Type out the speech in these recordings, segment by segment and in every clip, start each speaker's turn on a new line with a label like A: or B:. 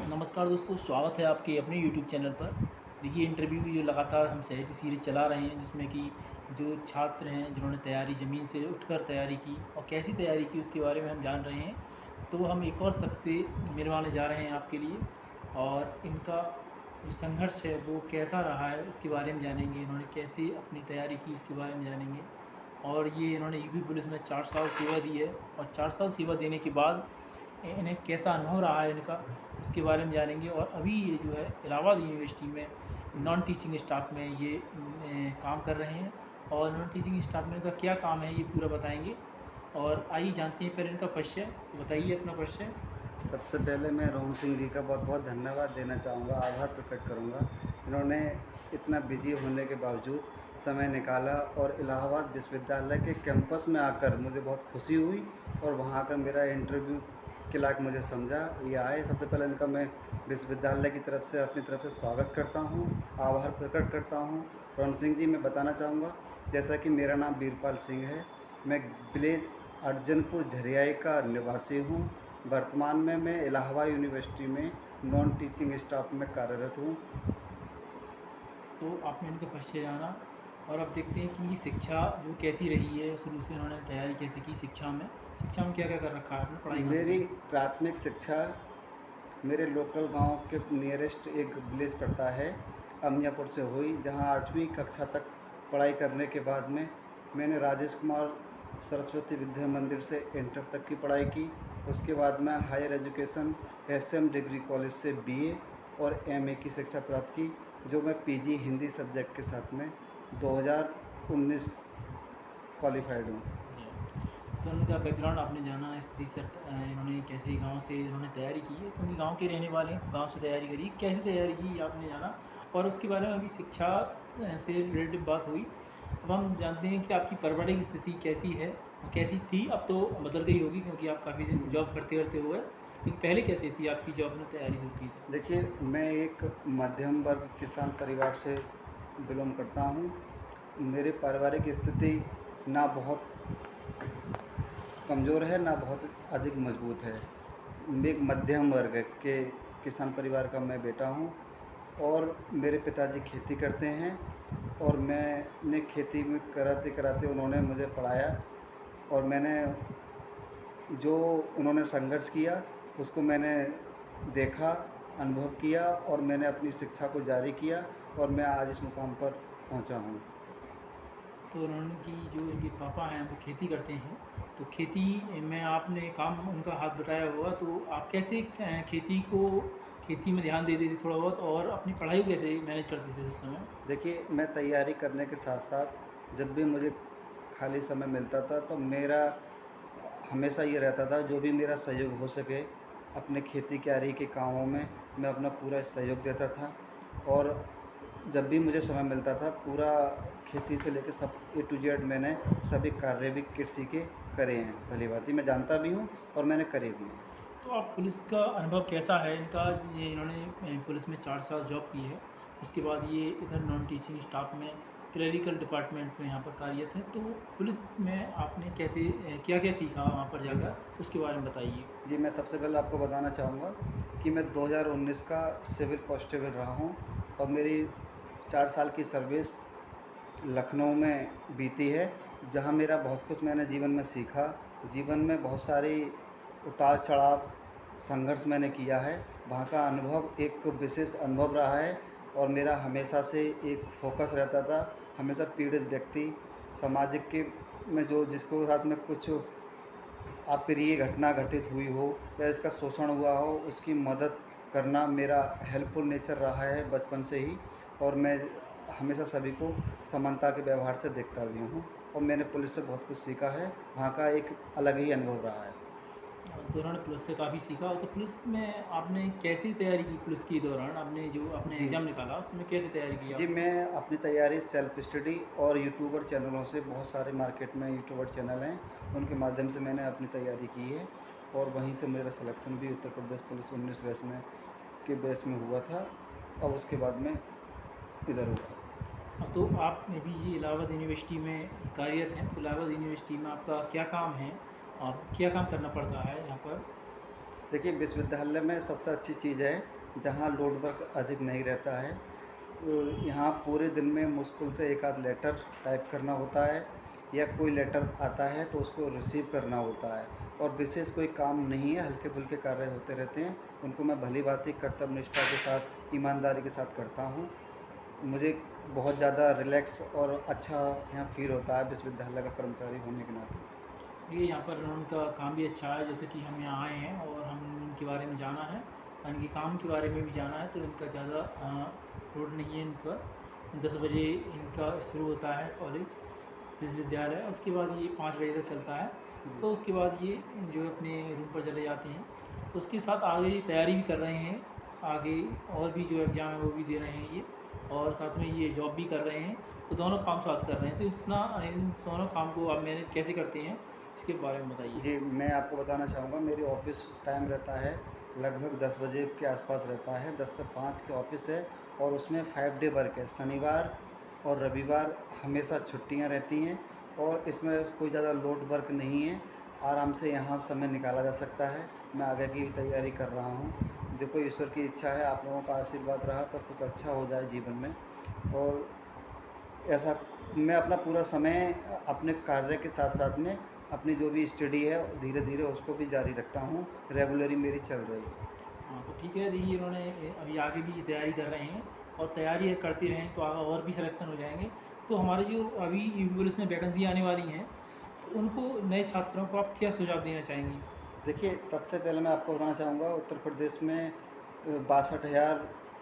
A: नमस्कार दोस्तों, स्वागत है आपके अपने यूट्यूब चैनल पर। देखिए, इंटरव्यू की जो लगातार हम सीरीज़ चला रहे हैं, जिसमें कि जो छात्र हैं जिन्होंने तैयारी ज़मीन से उठकर तैयारी की और कैसी तैयारी की उसके बारे में हम जान रहे हैं। तो हम एक और शख्स से मिलवाने जा रहे हैं आपके लिए, और इनका जो संघर्ष है वो कैसा रहा है उसके बारे में जानेंगे। इन्होंने कैसे अपनी तैयारी की उसके बारे में जानेंगे। और ये इन्होंने यूपी पुलिस में 4 साल सेवा दी है, और 4 साल सेवा देने के बाद इन्हें कैसा अनुभव रहा है इनका, उसके बारे में जानेंगे। और अभी ये जो है इलाहाबाद यूनिवर्सिटी में नॉन टीचिंग स्टाफ में ये काम कर रहे हैं, और नॉन टीचिंग स्टाफ में इनका क्या काम है ये पूरा बताएंगे। और आइए जानते हैं पहले इनका परिचय। तो बताइए अपना परिचय।
B: सबसे पहले मैं रोहन सिंह जी का बहुत बहुत धन्यवाद देना चाहूँगा, आभार प्रकट करूँगा। इन्होंने इतना बिजी होने के बावजूद समय निकाला और इलाहाबाद विश्वविद्यालय के कैंपस में आकर मुझे बहुत खुशी हुई, और वहाँ आकर मेरा इंटरव्यू के लायक मुझे समझा ये आए। सबसे पहले इनका मैं विश्वविद्यालय की तरफ से अपनी तरफ से स्वागत करता हूँ, आभार प्रकट करता हूँ। रोहन सिंह जी, मैं बताना चाहूँगा जैसा कि मेरा नाम वीरपाल सिंह है, मैं विलेज अर्जनपुर झरियाई का निवासी हूँ। वर्तमान में मैं इलाहाबाद यूनिवर्सिटी में नॉन टीचिंग स्टाफ में कार्यरत हूँ।
A: तो आपने इनका परिचय जाना, और अब देखते हैं कि शिक्षा जो कैसी रही है, शुरू से इन्होंने तैयारी कैसे की। शिक्षा में क्या क्या कर रखा है आपने, पढ़ाई कहाँ
B: मेरी
A: की?
B: प्राथमिक शिक्षा मेरे लोकल गांव के नियरेस्ट एक विलेज पड़ता है, अमियापुर से हुई, जहां 8वीं कक्षा तक पढ़ाई करने के बाद में मैंने राजेश कुमार सरस्वती विद्या मंदिर से इंटर तक की पढ़ाई की। उसके बाद मैं higher education SM degree college से बीए और एमए की शिक्षा प्राप्त की, जो मैं पीजी हिंदी सब्जेक्ट के साथ में 2019 क्वालिफाइड हूँ।
A: तो उनका बैकग्राउंड आपने जाना, स्थिति से इन्होंने कैसे गांव से इन्होंने तैयारी की है, क्योंकि गांव के रहने वाले हैं, गांव से तैयारी करी, कैसे तैयारी की आपने जाना। और उसके बारे में अभी शिक्षा से रिलेटेड बात हुई। अब हम जानते हैं कि आपकी परवरिश की स्थिति कैसी है, कैसी थी। अब तो बदल गई होगी क्योंकि आप काफ़ी दिन जॉब करते करते हुए, लेकिन पहले कैसी थी आपकी जॉब में तैयारी जो की थी?
B: देखिए, मैं एक मध्यम वर्ग किसान परिवार से बिलोंग करता हूँ। मेरे पारिवारिक स्थिति ना बहुत कमज़ोर है, ना बहुत अधिक मजबूत है। मैं एक मध्यम वर्ग के किसान परिवार का मैं बेटा हूँ, और मेरे पिताजी खेती करते हैं, और मैंने खेती में कराते कराते उन्होंने मुझे पढ़ाया, और मैंने जो उन्होंने संघर्ष किया उसको मैंने देखा, अनुभव किया, और मैंने अपनी शिक्षा को जारी किया, और मैं आज इस मुकाम पर पहुंचा हूं।
A: तो उन्होंने की जो इनके पापा हैं वो खेती करते हैं, तो खेती में आपने काम उनका हाथ बटाया होगा। तो आप कैसे खेती में ध्यान देते थे थोड़ा बहुत, और अपनी पढ़ाई को कैसे मैनेज करते थे उस समय?
B: देखिए, मैं तैयारी करने के साथ साथ जब भी मुझे खाली समय मिलता था तो मेरा हमेशा ये रहता था, जो भी मेरा सहयोग हो सके अपने खेती क्यारी के कामों में मैं अपना पूरा सहयोग देता था। और जब भी मुझे समय मिलता था, पूरा खेती से लेकर सब ए टू जेड मैंने सभी कार्य भी कृषि के करे हैं, भली-भाँति मैं जानता भी हूँ और मैंने करे भी हैं।
A: तो आप पुलिस का अनुभव कैसा है इनका? ये इन्होंने पुलिस में 4 साल जॉब की है, उसके बाद ये इधर नॉन टीचिंग स्टाफ में क्लरिकल डिपार्टमेंट में यहाँ पर कार्यरत है। तो पुलिस में आपने कैसे क्या क्या सीखा वहाँ पर जाकर, उसके बारे में बताइए।
B: जी, मैं सबसे पहले आपको बताना चाहूँगा कि मैं 2019 का सिविल कांस्टेबल रहा हूँ, और मेरी 4 साल की सर्विस लखनऊ में बीती है, जहाँ मेरा बहुत कुछ मैंने जीवन में सीखा। जीवन में बहुत सारी उतार चढ़ाव संघर्ष मैंने किया है। वहाँ का अनुभव एक विशेष अनुभव रहा है, और मेरा हमेशा से एक फोकस रहता था, हमेशा पीड़ित व्यक्ति सामाजिक के में जो जिसको साथ में कुछ अप्रिय घटना घटित हुई हो या इसका शोषण हुआ हो, उसकी मदद करना मेरा हेल्पफुल नेचर रहा है बचपन से ही। और मैं हमेशा सभी को समानता के व्यवहार से देखता भी हूँ, और मैंने पुलिस से बहुत कुछ सीखा है। वहाँ का एक अलग ही अनुभव रहा है।
A: तो उन्होंने पुलिस से काफ़ी सीखा। तो पुलिस में आपने कैसी तैयारी की? पुलिस के दौरान आपने जो अपने
B: जी
A: एग्ज़ाम निकाला उसमें कैसे तैयारी की
B: जी,
A: आपने?
B: मैं अपनी तैयारी सेल्फ स्टडी और यूट्यूबर चैनलों से, बहुत सारे मार्केट में यूट्यूबर चैनल हैं, उनके माध्यम से मैंने अपनी तैयारी की है, और वहीं से मेरा सिलेक्शन भी उत्तर प्रदेश पुलिस 19 बैच में के बैच में हुआ था, और उसके बाद में इधर हुआ।
A: तो आप में भी ये इलाहाबाद यूनिवर्सिटी में कार्यरत हैं, तो इलाहाबाद यूनिवर्सिटी में आपका क्या काम है? आप क्या काम करना पड़ता है यहाँ पर?
B: देखिए, विश्वविद्यालय में सबसे अच्छी चीज़ है जहाँ लोड वर्क अधिक नहीं रहता है। यहाँ पूरे दिन में मुश्किल से एक आध लेटर टाइप करना होता है, या कोई लेटर आता है तो उसको रिसीव करना होता है, और विशेष कोई काम नहीं है, हल्के फुल्के कार्य होते रहते हैं। उनको मैं भली भांति कर्तव्य निष्ठा के साथ, ईमानदारी के साथ करता हूँ। मुझे बहुत ज़्यादा रिलैक्स और अच्छा यहाँ फ़ील होता है विश्वविद्यालय का कर्मचारी होने के नाते।
A: ये यहाँ पर उनका काम भी अच्छा है, जैसे कि हम यहाँ आए हैं और हम इनके बारे में जाना है, इनके काम के बारे में भी जाना है, तो इनका ज़्यादा लोड नहीं है इन पर। 10 बजे इनका शुरू होता है कॉलेज विश्वविद्यालय, उसके बाद ये 5 बजे तक चलता है। तो उसके बाद ये जो है अपने रूम पर चले जाते हैं। तो उसके साथ आगे तैयारी भी कर रहे हैं, आगे और भी जो एग्ज़ाम है वो भी दे रहे हैं ये, और साथ में ये जॉब भी कर रहे हैं। तो दोनों काम साथ कर रहे हैं। तो इन दोनों काम को आप मैनेज कैसे करते हैं, इसके बारे में बताइए।
B: जी, मैं आपको बताना चाहूँगा, मेरी ऑफ़िस टाइम रहता है लगभग 10 बजे के आसपास रहता है। 10 से 5 के ऑफ़िस है, और उसमें 5 डे वर्क है। शनिवार और रविवार हमेशा छुट्टियां रहती हैं, और इसमें कोई ज़्यादा लोड वर्क नहीं है। आराम से यहाँ समय निकाला जा सकता है। मैं आगे की भी तैयारी कर रहा हूँ। देखो, ईश्वर की इच्छा है, आप लोगों का आशीर्वाद रहा तो कुछ अच्छा हो जाए जीवन में। और ऐसा मैं अपना पूरा समय अपने कार्य के साथ साथ में अपनी जो भी स्टडी है धीरे धीरे उसको भी जारी रखता हूँ। रेगुलरी मेरी चल रही है।
A: हाँ, तो ठीक है। देखिए, इन्होंने अभी आगे भी तैयारी कर रहे हैं, और तैयारी करते रहें तो आगे और भी सिलेक्शन हो जाएंगे। तो हमारे जो अभी यूपी में वैकेंसी आने वाली हैं, तो उनको नए छात्रों को आप क्या सुझाव देना चाहेंगे?
B: देखिए, सबसे पहले मैं आपको बताना चाहूँगा, उत्तर प्रदेश में 62,000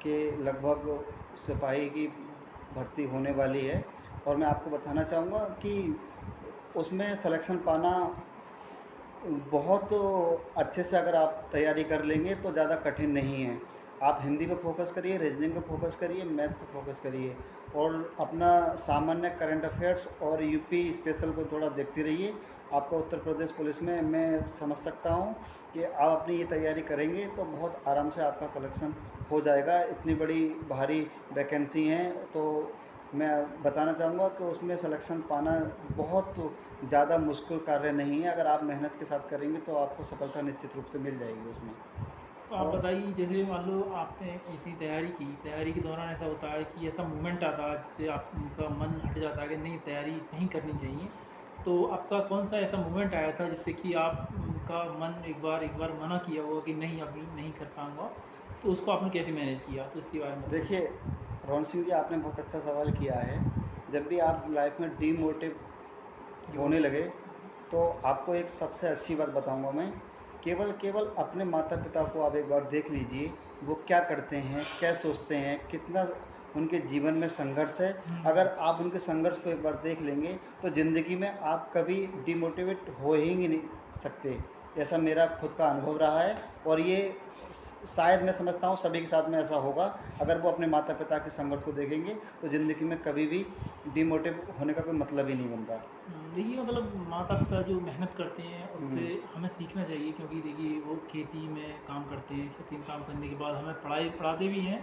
B: के लगभग सिपाही की भर्ती होने वाली है। और मैं आपको बताना चाहूँगा कि उसमें सिलेक्शन पाना बहुत अच्छे से अगर आप तैयारी कर लेंगे तो ज़्यादा कठिन नहीं है। आप हिंदी पे फोकस करिए, रीजनिंग पे फोकस करिए, मैथ पे फोकस करिए, और अपना सामान्य करंट अफेयर्स और यूपी स्पेशल को थोड़ा देखते रहिए। आपको उत्तर प्रदेश पुलिस में मैं समझ सकता हूँ कि आप अपनी ये तैयारी करेंगे तो बहुत आराम से आपका सिलेक्शन हो जाएगा। इतनी बड़ी भारी वैकेंसी हैं, तो मैं बताना चाहूँगा कि उसमें सिलेक्शन पाना बहुत ज़्यादा मुश्किल कार्य नहीं है। अगर आप मेहनत के साथ करेंगे तो आपको सफलता निश्चित रूप से मिल जाएगी उसमें।
A: तो आप बताइए, जैसे मान लो आपने इतनी तैयारी के दौरान ऐसा होता है कि ऐसा मोमेंट आता है जिससे आपका मन हट जाता है कि नहीं, तैयारी नहीं करनी चाहिए। तो आपका कौन सा ऐसा मोमेंट आया था जिससे कि आपका मन एक बार मना किया होगा कि नहीं, अभी नहीं कर पाऊँगा, तो उसको आपने कैसे मैनेज किया, तो इसके बारे में बताइए।
B: देखिए, रोहन सिंह जी, आपने बहुत अच्छा सवाल किया है। जब भी आप लाइफ में डीमोटिव होने लगे तो आपको एक सबसे अच्छी बात बताऊंगा मैं। केवल अपने माता पिता को आप एक बार देख लीजिए, वो क्या करते हैं, क्या सोचते हैं, कितना उनके जीवन में संघर्ष है। अगर आप उनके संघर्ष को एक बार देख लेंगे तो ज़िंदगी में आप कभी डिमोटिवेट हो ही नहीं सकते। ऐसा मेरा खुद का अनुभव रहा है, और ये शायद मैं समझता हूँ सभी के साथ में ऐसा होगा। अगर वो अपने माता पिता के संघर्ष को देखेंगे तो ज़िंदगी में कभी भी डिमोटिव होने का कोई मतलब ही नहीं बनता।
A: देखिए, मतलब माता पिता जो मेहनत करते हैं उससे हमें सीखना चाहिए, क्योंकि देखिए वो खेती में काम करते हैं, खेती में काम करने के बाद हमें पढ़ाते भी हैं,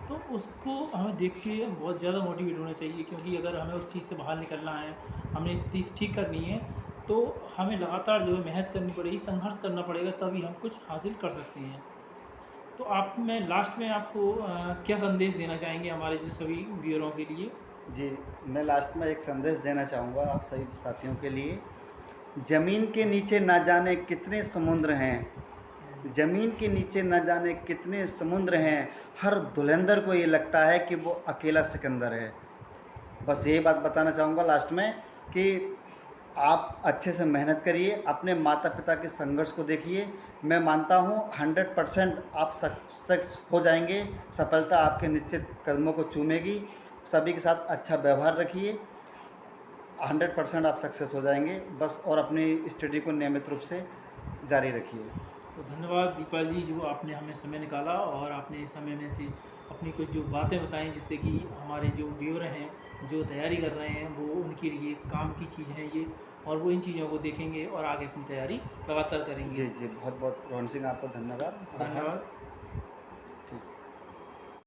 A: तो उसको हमें देख के बहुत ज़्यादा मोटिवेट होना चाहिए। क्योंकि अगर हमें उस चीज़ से बाहर निकलना है, हमें इस चीज़ ठीक करनी है, तो हमें लगातार जो है मेहनत करनी पड़ेगी, संघर्ष करना पड़ेगा, तभी हम कुछ हासिल कर सकते हैं। तो मैं लास्ट में आपको क्या संदेश देना चाहेंगे हमारे जो सभी व्यूअरों के लिए?
B: जी, मैं लास्ट में एक संदेश देना चाहूँगा आप सभी साथियों के लिए। ज़मीन के नीचे ना जाने कितने समुद्र हैं, ज़मीन के नीचे न जाने कितने समुद्र हैं, हर धुरंधर को ये लगता है कि वो अकेला सिकंदर है। बस यही बात बताना चाहूँगा लास्ट में कि आप अच्छे से मेहनत करिए, अपने माता पिता के संघर्ष को देखिए। मैं मानता हूँ 100% आप सक्सेस हो जाएंगे, सफलता आपके निश्चित कदमों को चूमेगी। सभी के साथ अच्छा व्यवहार रखिए, 100% आप सक्सेस हो जाएंगे बस। और अपनी स्टडी को नियमित रूप से जारी रखिए।
A: तो धन्यवाद दीपाल जी, जो आपने हमें समय निकाला और आपने इस समय में से अपनी कुछ जो बातें बताई, जिससे कि हमारे जो व्यूअर हैं जो तैयारी कर रहे हैं वो उनके लिए काम की चीज़ है ये, और वो इन चीज़ों को देखेंगे और आगे अपनी तैयारी लगातार करेंगे।
B: जी, बहुत बहुत रोहन सिंह, आपको धन्यवाद।
A: धन्यवाद।